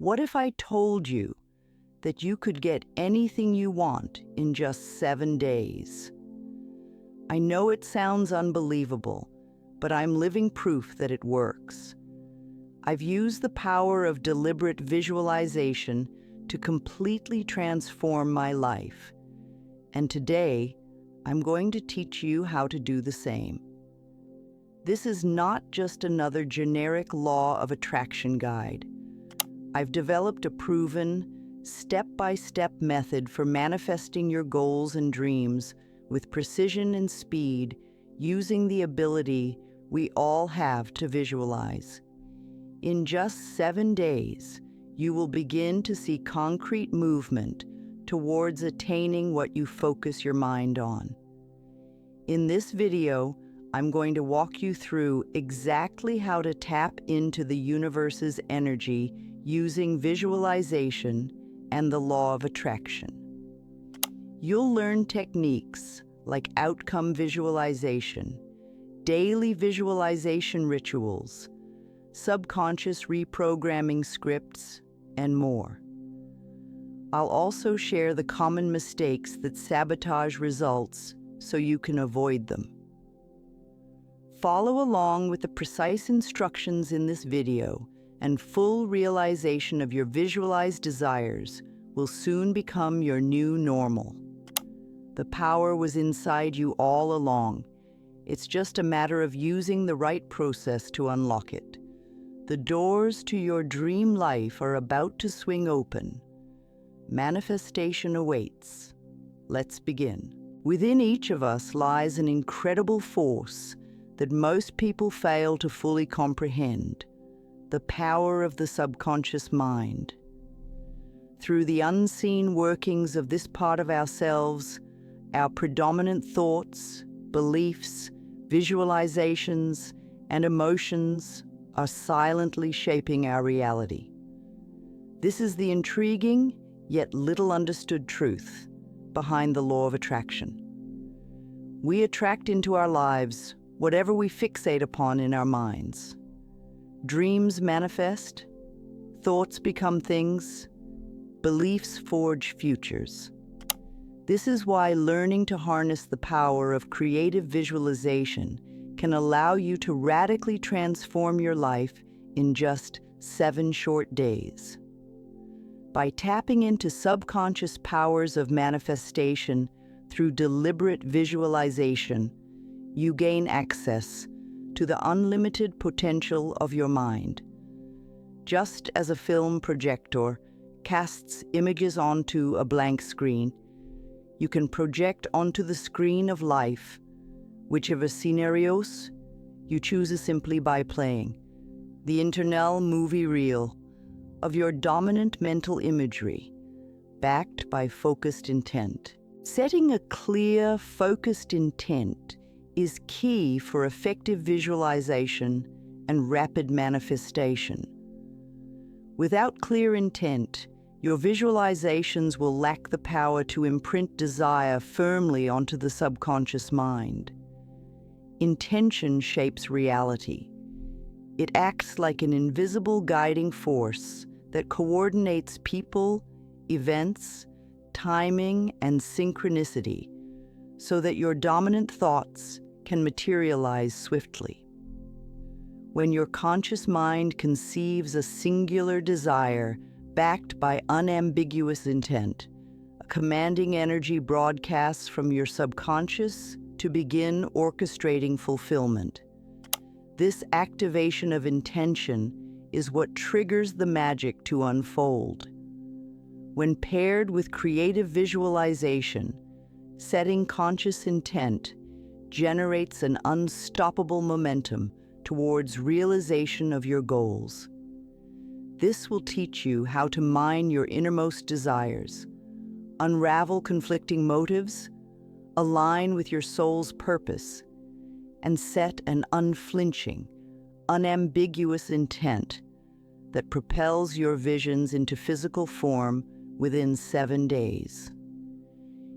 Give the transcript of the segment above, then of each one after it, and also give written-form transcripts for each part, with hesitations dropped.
What if I told you that you could get anything you want in just 7 days? I know it sounds unbelievable, but I'm living proof that it works. I've used the power of deliberate visualization to completely transform my life. And today, I'm going to teach you how to do the same. This is not just another generic law of attraction guide. I've developed a proven, step-by-step method for manifesting your goals and dreams with precision and speed, using the ability we all have to visualize. In just 7 days, you will begin to see concrete movement towards attaining what you focus your mind on. In this video, I'm going to walk you through exactly how to tap into the universe's energy using visualization and the law of attraction. You'll learn techniques like outcome visualization, daily visualization rituals, subconscious reprogramming scripts, and more. I'll also share the common mistakes that sabotage results so you can avoid them. Follow along with the precise instructions in this video, and full realization of your visualized desires will soon become your new normal. The power was inside you all along. It's just a matter of using the right process to unlock it. The doors to your dream life are about to swing open. Manifestation awaits. Let's begin. Within each of us lies an incredible force that most people fail to fully comprehend: the power of the subconscious mind. Through the unseen workings of this part of ourselves, our predominant thoughts, beliefs, visualizations, and emotions are silently shaping our reality. This is the intriguing, yet little understood truth behind the law of attraction. We attract into our lives whatever we fixate upon in our minds. Dreams manifest, thoughts become things, beliefs forge futures. This is why learning to harness the power of creative visualization can allow you to radically transform your life in just 7 short days. By tapping into subconscious powers of manifestation through deliberate visualization, you gain access to the unlimited potential of your mind. Just as a film projector casts images onto a blank screen, you can project onto the screen of life whichever scenarios you choose simply by playing the internal movie reel of your dominant mental imagery, backed by focused intent. Setting a clear, focused intent is key for effective visualization and rapid manifestation. Without clear intent, your visualizations will lack the power to imprint desire firmly onto the subconscious mind. Intention shapes reality. It acts like an invisible guiding force that coordinates people, events, timing, and synchronicity so that your dominant thoughts can materialize swiftly. When your conscious mind conceives a singular desire backed by unambiguous intent, a commanding energy broadcasts from your subconscious to begin orchestrating fulfillment. This activation of intention is what triggers the magic to unfold. When paired with creative visualization, setting conscious intent generates an unstoppable momentum towards realization of your goals. This will teach you how to mine your innermost desires, unravel conflicting motives, align with your soul's purpose, and set an unflinching, unambiguous intent that propels your visions into physical form within 7 days.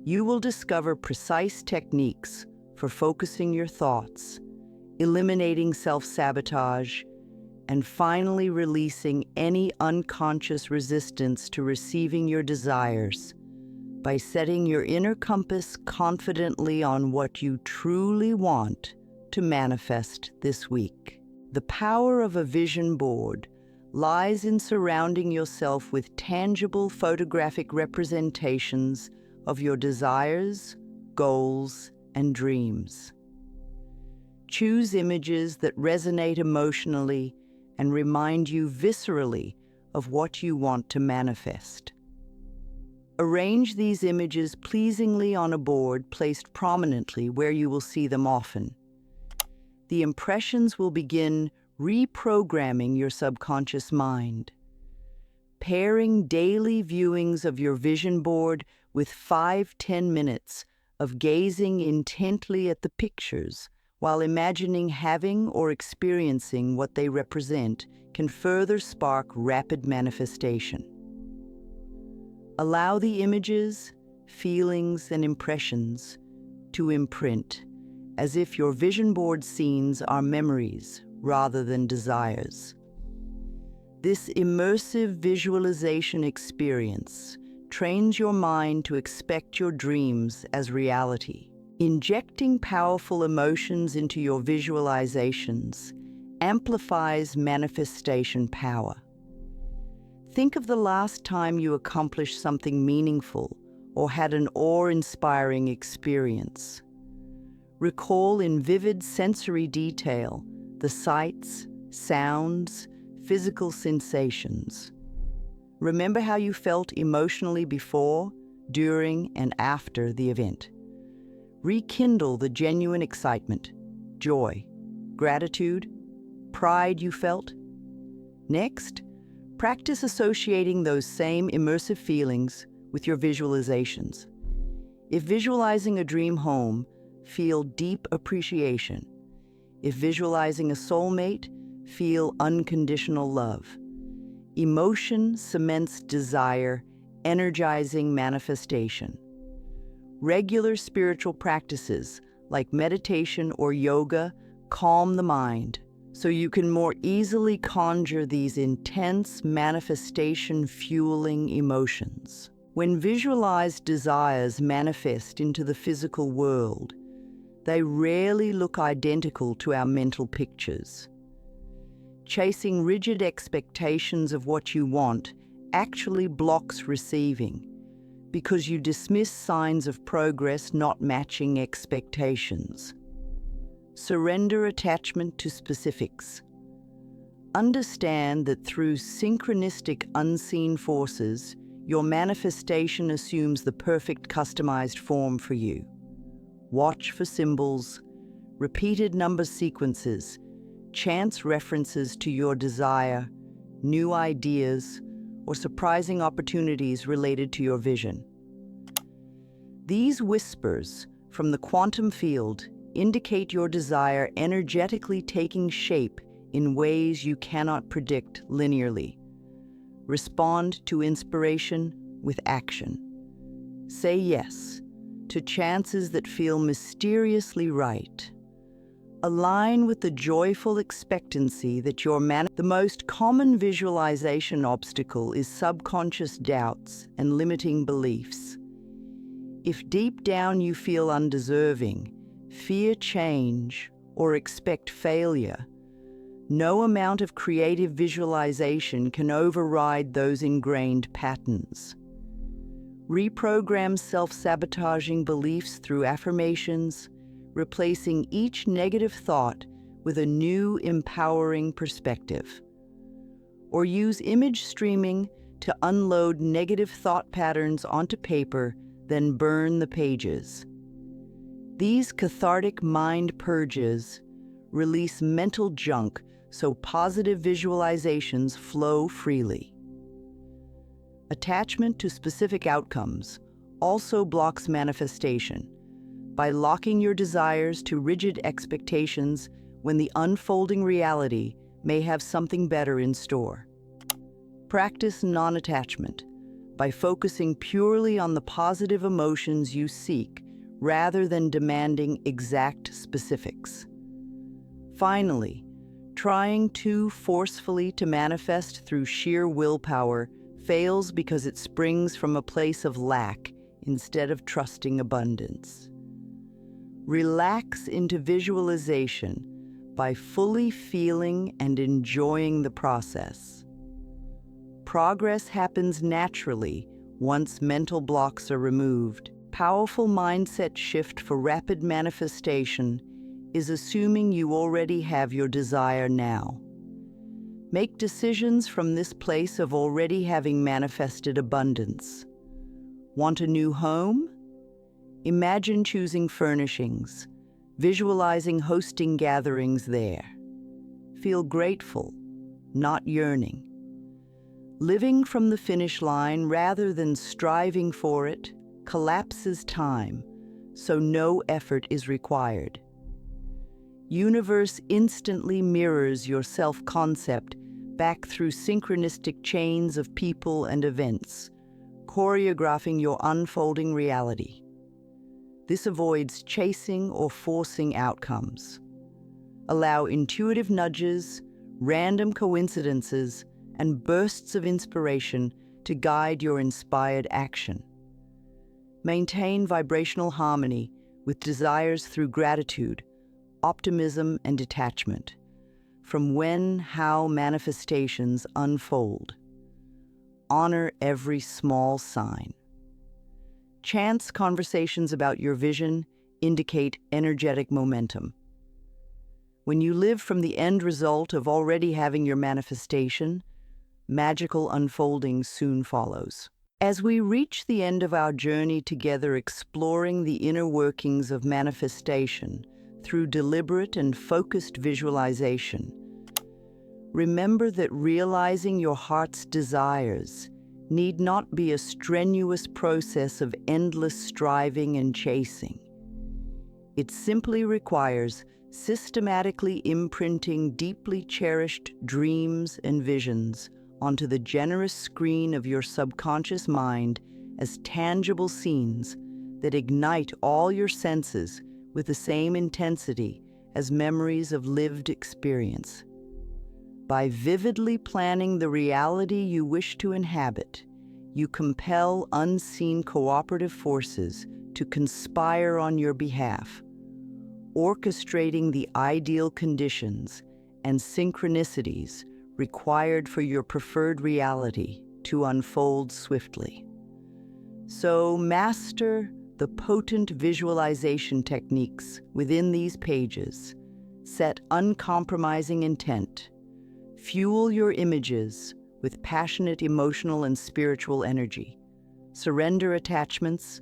You will discover precise techniques for focusing your thoughts, eliminating self-sabotage, and finally releasing any unconscious resistance to receiving your desires by setting your inner compass confidently on what you truly want to manifest this week. The power of a vision board lies in surrounding yourself with tangible photographic representations of your desires, goals, and dreams. Choose images that resonate emotionally and remind you viscerally of what you want to manifest. Arrange these images pleasingly on a board placed prominently where you will see them often. The impressions will begin reprogramming your subconscious mind. Pairing daily viewings of your vision board with 5-10 minutes of gazing intently at the pictures while imagining having or experiencing what they represent can further spark rapid manifestation. Allow the images, feelings, and impressions to imprint, as if your vision board scenes are memories rather than desires. This immersive visualization experience trains your mind to expect your dreams as reality. Injecting powerful emotions into your visualizations amplifies manifestation power. Think of the last time you accomplished something meaningful or had an awe-inspiring experience. Recall in vivid sensory detail the sights, sounds, physical sensations. Remember how you felt emotionally before, during, and after the event. Rekindle the genuine excitement, joy, gratitude, pride you felt. Next, practice associating those same immersive feelings with your visualizations. If visualizing a dream home, feel deep appreciation. If visualizing a soulmate, feel unconditional love. Emotion cements desire, energizing manifestation. Regular spiritual practices like meditation or yoga calm the mind so you can more easily conjure these intense manifestation-fueling emotions. When visualized desires manifest into the physical world, they rarely look identical to our mental pictures. Chasing rigid expectations of what you want actually blocks receiving because you dismiss signs of progress not matching expectations. Surrender attachment to specifics. Understand that through synchronistic unseen forces, your manifestation assumes the perfect customized form for you. Watch for symbols, repeated number sequences, chance references to your desire, new ideas, or surprising opportunities related to your vision. These whispers from the quantum field indicate your desire energetically taking shape in ways you cannot predict linearly. Respond to inspiration with action. Say yes to chances that feel mysteriously right. Align with the joyful expectancy that the most common visualization obstacle is subconscious doubts and limiting beliefs. If deep down you feel undeserving, fear change, or expect failure, no amount of creative visualization can override those ingrained patterns. Reprogram self-sabotaging beliefs through affirmations, replacing each negative thought with a new, empowering perspective. Or use image streaming to unload negative thought patterns onto paper, then burn the pages. These cathartic mind purges release mental junk so positive visualizations flow freely. Attachment to specific outcomes also blocks manifestation by locking your desires to rigid expectations when the unfolding reality may have something better in store. Practice non-attachment by focusing purely on the positive emotions you seek rather than demanding exact specifics. Finally, Trying too forcefully to manifest through sheer willpower fails because it springs from a place of lack instead of trusting abundance. Relax into visualization by fully feeling and enjoying the process. Progress happens naturally once mental blocks are removed. Powerful mindset shift for rapid manifestation is assuming you already have your desire now. Make decisions from this place of already having manifested abundance. Want a new home? Imagine choosing furnishings, visualizing hosting gatherings there. Feel grateful, not yearning. Living from the finish line rather than striving for it collapses time, so no effort is required. Universe instantly mirrors your self-concept back through synchronistic chains of people and events, choreographing your unfolding reality. This avoids chasing or forcing outcomes. Allow intuitive nudges, random coincidences, and bursts of inspiration to guide your inspired action. Maintain vibrational harmony with desires through gratitude, optimism, and detachment from how manifestations unfold. Honor every small sign. Chance conversations about your vision indicate energetic momentum. When you live from the end result of already having your manifestation, magical unfolding soon follows. As we reach the end of our journey together exploring the inner workings of manifestation through deliberate and focused visualization, remember that realizing your heart's desires need not be a strenuous process of endless striving and chasing. It simply requires systematically imprinting deeply cherished dreams and visions onto the generous screen of your subconscious mind as tangible scenes that ignite all your senses with the same intensity as memories of lived experience. By vividly planning the reality you wish to inhabit, you compel unseen cooperative forces to conspire on your behalf, orchestrating the ideal conditions and synchronicities required for your preferred reality to unfold swiftly. So master the potent visualization techniques within these pages. Set uncompromising intent. Fuel your images with passionate emotional and spiritual energy. Surrender attachments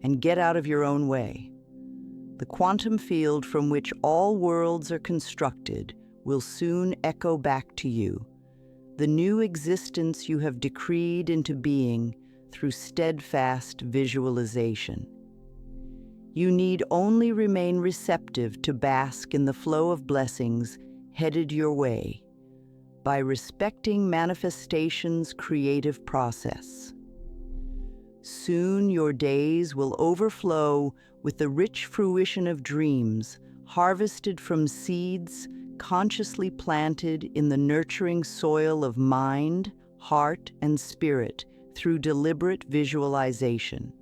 and get out of your own way. The quantum field from which all worlds are constructed will soon echo back to you, the new existence you have decreed into being through steadfast visualization. You need only remain receptive to bask in the flow of blessings headed your way by respecting manifestation's creative process. Soon your days will overflow with the rich fruition of dreams harvested from seeds consciously planted in the nurturing soil of mind, heart, and spirit through deliberate visualization.